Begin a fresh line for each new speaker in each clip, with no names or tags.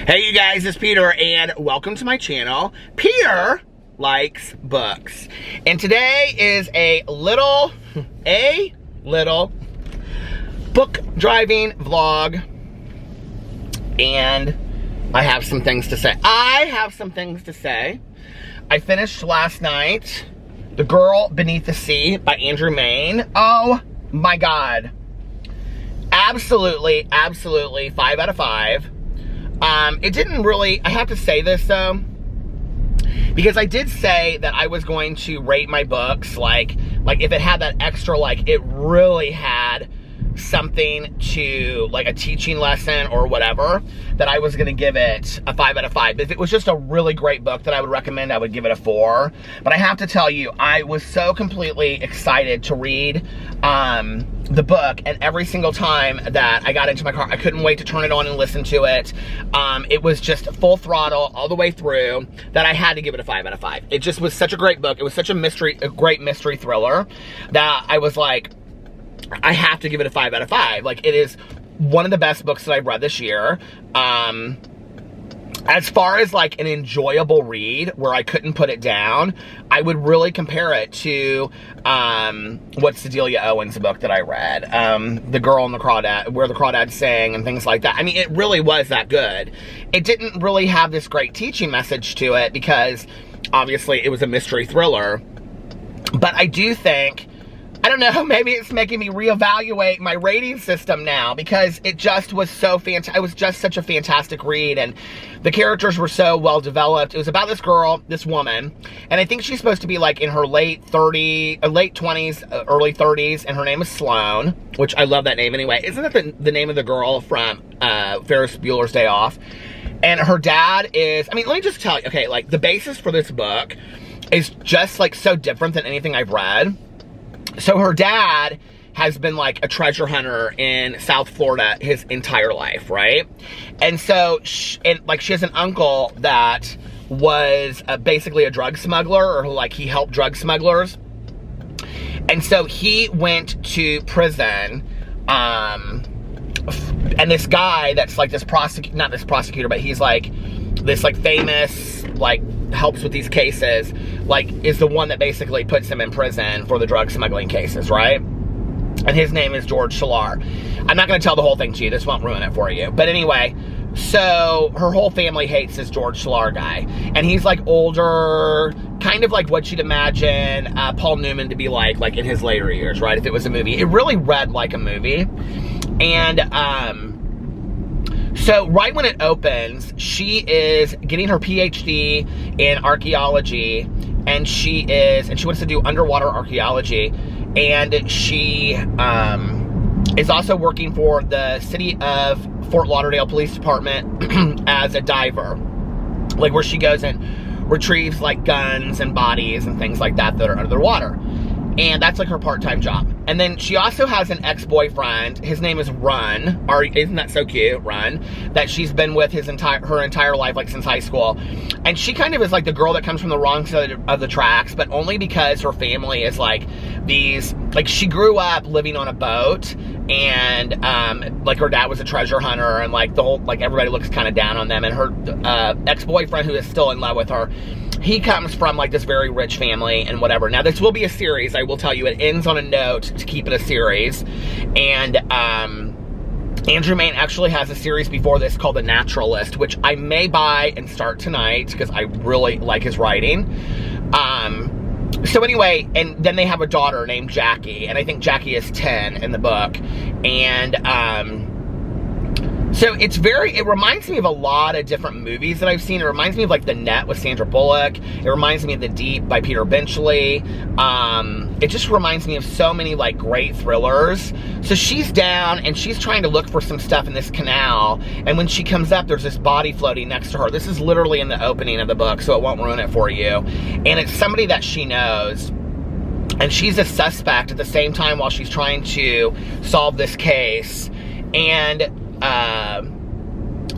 Hey you guys, it's Peter and welcome to my channel. Peter likes books. And today is a little book driving vlog. And I have some things to say. I finished last night The Girl Beneath the Sea by Andrew Mayne. Oh my God. Absolutely 5 out of 5. It didn't really, I have to say this though, because I did say that I was going to rate my books, like if it had that extra, like it really had something to, like a teaching lesson or whatever, that I was gonna give it a 5 out of 5. If it was just a really great book that I would recommend, I would give it a 4. But I have to tell you, I was so completely excited to read the book, and every single time that I got into my car, I couldn't wait to turn it on and listen to it. It was just full throttle all the way through, that I had to give it a 5 out of 5. It just was such a great book. It was such a great mystery thriller, that I was like, I have to give it a 5 out of 5. Like, it is one of the best books that I've read this year. As far as like an enjoyable read where I couldn't put it down, I would really compare it to what's Delia Owens' book that I read, The Girl and the Crawdad, Where the Crawdads Sing, and things like that. I mean, it really was that good. It didn't really have this great teaching message to it because obviously it was a mystery thriller. But I do think, I don't know, maybe it's making me reevaluate my rating system now, because it just was so fantastic. It was just such a fantastic read, and the characters were so well developed. It was about this girl, this woman, and I think she's supposed to be like in her late 20s, early 30s, and her name is Sloane, which I love that name anyway. Isn't that the name of the girl from Ferris Bueller's Day Off? And her dad is, I mean, let me just tell you, okay, like the basis for this book is just like so different than anything I've read. So her dad has been like a treasure hunter in South Florida his entire life, right? And so, she has an uncle that was basically a drug smuggler, or like he helped drug smugglers. And so he went to prison, and this guy that's like this prosecutor, not this prosecutor, but he's like this like famous, like helps with these cases, like is the one that basically puts him in prison for the drug smuggling cases, right? And his name is George Shalar. I'm not going to tell the whole thing to you. This won't ruin it for you. But anyway, so her whole family hates this George Shalar guy. And he's like older, kind of like what you'd imagine Paul Newman to be like in his later years, right? If it was a movie. It really read like a movie. And, so right when it opens, she is getting her PhD in archaeology, and she wants to do underwater archaeology, and she is also working for the city of Fort Lauderdale Police Department as a diver, like where she goes and retrieves like guns and bodies and things like that are under the water. And that's like her part-time job. And then she also has an ex-boyfriend. His name is Run. Isn't that so cute? Run. That she's been with her entire life, like since high school. And she kind of is like the girl that comes from the wrong side of the tracks, but only because her family is like these, like she grew up living on a boat, and like her dad was a treasure hunter, and like the whole, like everybody looks kind of down on them. And her ex-boyfriend, who is still in love with her, he comes from like this very rich family and whatever. Now this will be a series, I will tell you. It ends on a note to keep it a series. And Andrew Mayne actually has a series before this called The Naturalist, which I may buy and start tonight because I really like his writing. So anyway, and then they have a daughter named Jackie, and I think Jackie is 10 in the book. And so it reminds me of a lot of different movies that I've seen. It reminds me of like The Net with Sandra Bullock. It reminds me of The Deep by Peter Benchley. It just reminds me of so many like great thrillers. So she's down and she's trying to look for some stuff in this canal. And when she comes up, there's this body floating next to her. This is literally in the opening of the book, so it won't ruin it for you. And it's somebody that she knows. And she's a suspect at the same time while she's trying to solve this case. And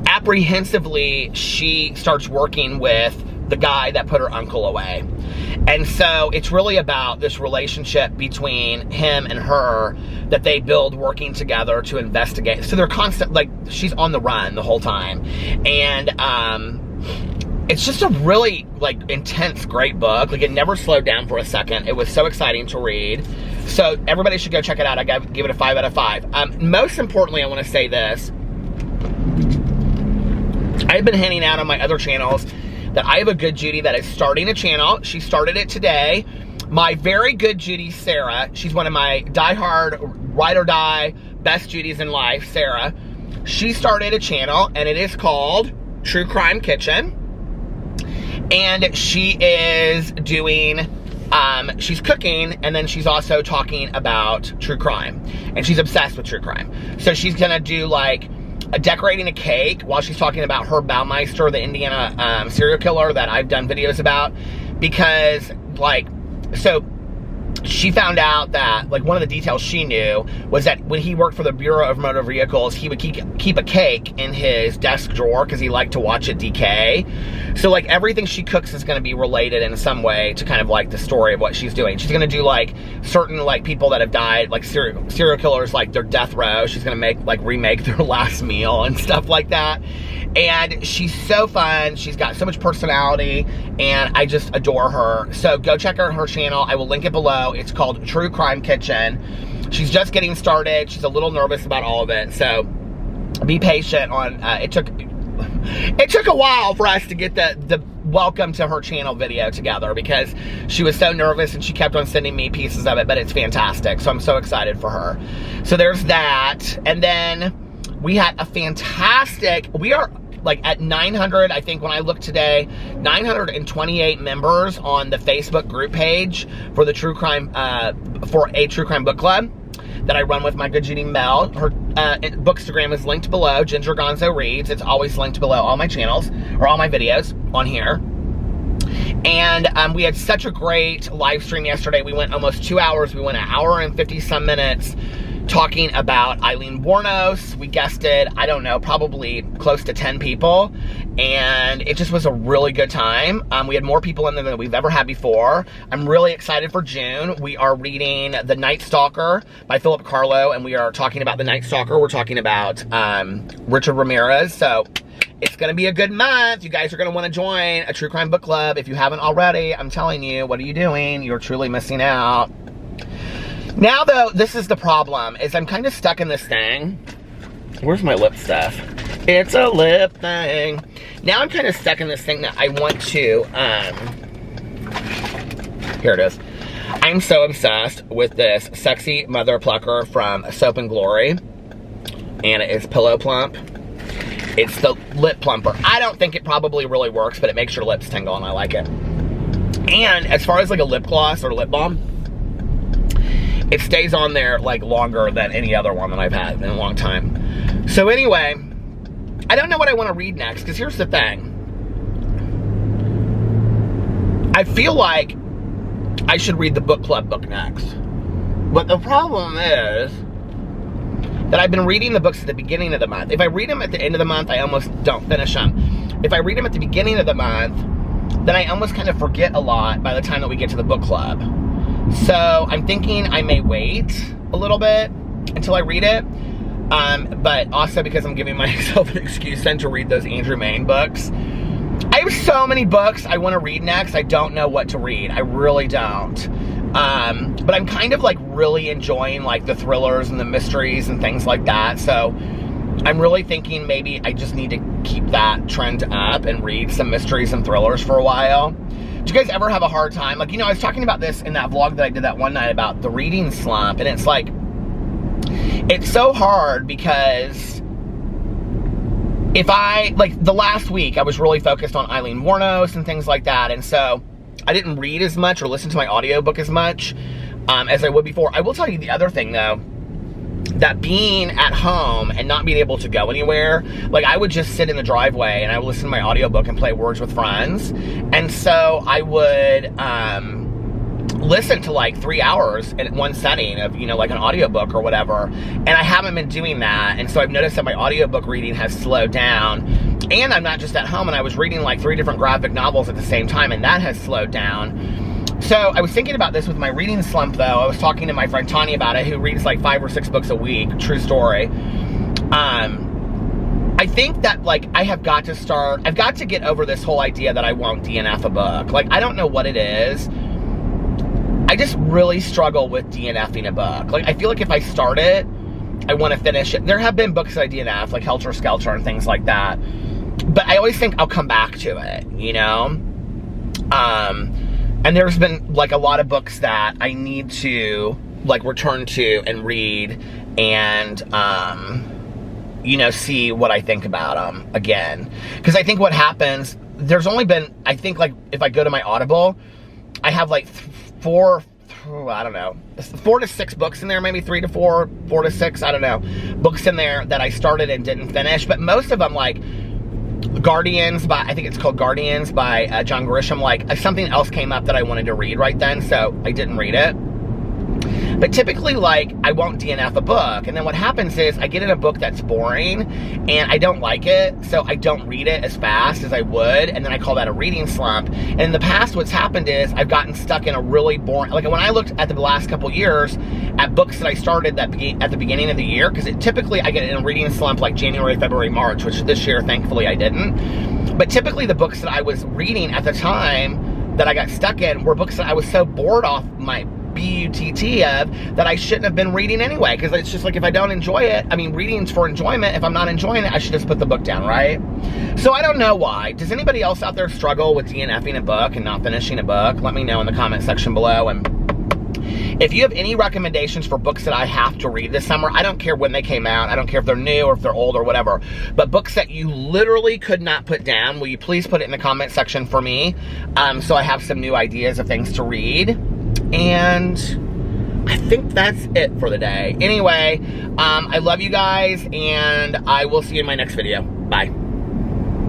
apprehensively, she starts working with the guy that put her uncle away. And so it's really about this relationship between him and her that they build working together to investigate. So they're constant, like, she's on the run the whole time. And it's just a really, like, intense, great book. Like, it never slowed down for a second. It was so exciting to read. So everybody should go check it out. I give it a 5 out of 5. Most importantly, I want to say this. I've been handing out on my other channels that I have a good Judy that is starting a channel. She started it today. My very good Judy, Sarah, she's one of my diehard, ride or die, best Judys in life, Sarah. She started a channel, and it is called True Crime Kitchen. And she is doing, she's cooking, and then she's also talking about true crime. And she's obsessed with true crime. So she's gonna do, like, decorating a cake while she's talking about Herb Baumeister, the Indiana serial killer that I've done videos about, because, like, so she found out that, like, one of the details she knew was that when he worked for the Bureau of Motor Vehicles, he would keep a cake in his desk drawer because he liked to watch it decay. So, like, everything she cooks is going to be related in some way to kind of, like, the story of what she's doing. She's going to do, like, certain, like, people that have died, like, serial killers, like, their death row. She's going to remake their last meal and stuff like that. And she's so fun. She's got so much personality, and I just adore her. So go check out her channel. I will link it below. It's called True Crime Kitchen. She's just getting started. She's a little nervous about all of it, so be patient on, it took a while for us to get the welcome to her channel video together because she was so nervous and she kept on sending me pieces of it, but it's fantastic. So I'm so excited for her. So there's that. And then we had a fantastic, we are like at 900, I think when I looked today, 928 members on the Facebook group page for the True Crime, for a True Crime Book Club that I run with my good Judy Mel. Her Bookstagram is linked below, GingerGonzoReads. It's always linked below all my channels, or all my videos on here. And we had such a great live stream yesterday. We went almost 2 hours. We went an hour and 50 some minutes talking about Eileen Wuornos. We guested, I don't know, probably close to 10 people, and it just was a really good time. We had more people in there than we've ever had before. I'm really excited for June. We are reading The Night Stalker by Philip Carlo, and we are talking about The Night Stalker. We're talking about Richard Ramirez, so it's gonna be a good month. You guys are gonna wanna join a True Crime Book Club. If you haven't already, I'm telling you, what are you doing? You're truly missing out. Now, though, this is the problem, is I'm kind of stuck in this thing. Where's my lip stuff? It's a lip thing. Now I'm kind of stuck in this thing that I want to, here it is. I'm so obsessed with this Sexy Mother Plucker from Soap and Glory. And it is Pillow Plump. It's the lip plumper. I don't think it probably really works, but it makes your lips tingle and I like it. And as far as like a lip gloss or lip balm, it stays on there like longer than any other one that I've had in a long time. So anyway, I don't know what I want to read next, because here's the thing. I feel like I should read the book club book next. But the problem is that I've been reading the books at the beginning of the month. If I read them at the end of the month, I almost don't finish them. If I read them at the beginning of the month, then I almost kind of forget a lot by the time that we get to the book club. So I'm thinking I may wait a little bit until I read it, but also because I'm giving myself an excuse then to read those Andrew Mayne books. I have so many books I want to read next. I don't know what to read. I really don't. But I'm kind of like really enjoying like the thrillers and the mysteries and things like that. So I'm really thinking maybe I just need to keep that trend up and read some mysteries and thrillers for a while. Do you guys ever have a hard time? Like, you know, I was talking about this in that vlog that I did that one night about the reading slump, and it's like, it's so hard because if like the last week, I was really focused on Eileen Wuornos and things like that, and so I didn't read as much or listen to my audiobook as much as I would before. I will tell you the other thing, though, that being at home and not being able to go anywhere, like I would just sit in the driveway and I would listen to my audiobook and play Words with Friends. And so I would listen to like 3 hours in one setting of, you know, like an audiobook or whatever. And I haven't been doing that. And so I've noticed that my audiobook reading has slowed down. And I'm not just at home, and I was reading like 3 different graphic novels at the same time, and that has slowed down. So I was thinking about this with my reading slump, though. I was talking to my friend Tanya about it, who reads like 5 or 6 books a week. True story. I think that, like, I've got to get over this whole idea that I won't DNF a book. Like, I don't know what it is. I just really struggle with DNFing a book. Like, I feel like if I start it, I want to finish it. There have been books that I DNF, like Helter Skelter and things like that. But I always think I'll come back to it, you know? And there's been, like, a lot of books that I need to, like, return to and read and, you know, see what I think about them again. Because I think what happens, there's only been, I think, like, if I go to my Audible, I have, like, 4 to 6 books in there, maybe 3 to 4, 4 to 6, I don't know, books in there that I started and didn't finish. But most of them, like, Guardians by, I think it's called Guardians by John Grisham, like, something else came up that I wanted to read right then, so I didn't read it. But typically, like, I won't DNF a book, and then what happens is I get in a book that's boring, and I don't like it, so I don't read it as fast as I would, and then I call that a reading slump. And in the past, what's happened is I've gotten stuck in a really boring, like, when I looked at the last couple years at books that I started at the beginning of the year, because typically I get in a reading slump like January, February, March, which this year, thankfully, I didn't. But typically the books that I was reading at the time that I got stuck in were books that I was so bored off my BUTT of that I shouldn't have been reading anyway, because it's just like, if I don't enjoy it, I mean, reading's for enjoyment. If I'm not enjoying it, I should just put the book down, right? So I don't know why. Does anybody else out there struggle with DNFing a book and not finishing a book? Let me know in the comment section below. And if you have any recommendations for books that I have to read this summer, I don't care when they came out, I don't care if they're new or if they're old or whatever, but books that you literally could not put down, will you please put it in the comment section for me, so I have some new ideas of things to read. And I think that's it for the day. Anyway, I love you guys, and I will see you in my next video. Bye.